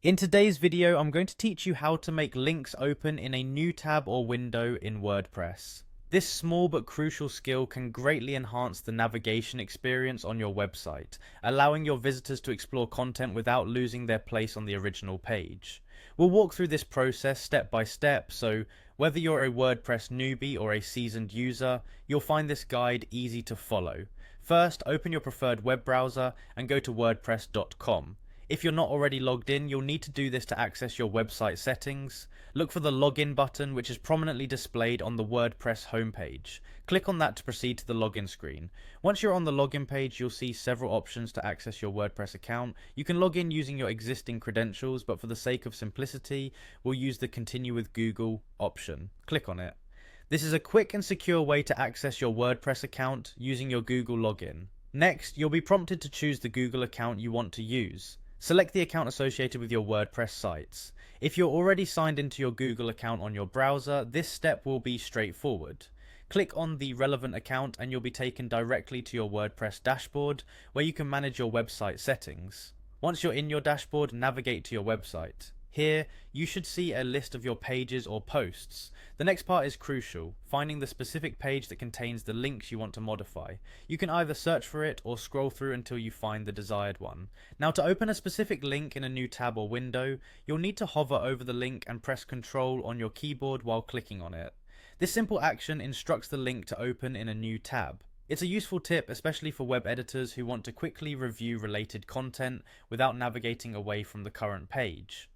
In today's video, I'm going to teach you how to make links open in a new tab or window in WordPress. This small but crucial skill can greatly enhance the navigation experience on your website, allowing your visitors to explore content without losing their place on the original page. We'll walk through this process step by step, so whether you're a WordPress newbie or a seasoned user, you'll find this guide easy to follow. First, open your preferred web browser and go to wordpress.com. If you're not already logged in, you'll need to do this to access your website settings. Look for the login button, which is prominently displayed on the WordPress homepage. Click on that to proceed to the login screen. Once you're on the login page, you'll see several options to access your WordPress account. You can log in using your existing credentials, but for the sake of simplicity, we'll use the Continue with Google option. Click on it. This is a quick and secure way to access your WordPress account using your Google login. Next, you'll be prompted to choose the Google account you want to use. Select the account associated with your WordPress sites. If you're already signed into your Google account on your browser, this step will be straightforward. Click on the relevant account and you'll be taken directly to your WordPress dashboard where you can manage your website settings. Once you're in your dashboard, navigate to your website. Here, you should see a list of your pages or posts. The next part is crucial, finding the specific page that contains the links you want to modify. You can either search for it or scroll through until you find the desired one. Now, to open a specific link in a new tab or window, you'll need to hover over the link and press Ctrl on your keyboard while clicking on it. This simple action instructs the link to open in a new tab. It's a useful tip, especially for web editors who want to quickly review related content without navigating away from the current page.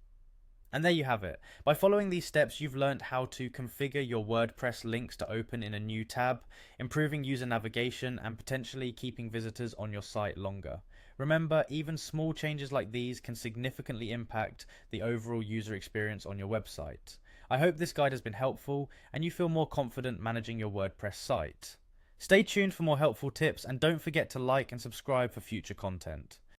And there you have it. By following these steps, you've learned how to configure your WordPress links to open in a new tab, improving user navigation and potentially keeping visitors on your site longer. Remember, even small changes like these can significantly impact the overall user experience on your website. I hope this guide has been helpful and you feel more confident managing your WordPress site. Stay tuned for more helpful tips and don't forget to like and subscribe for future content.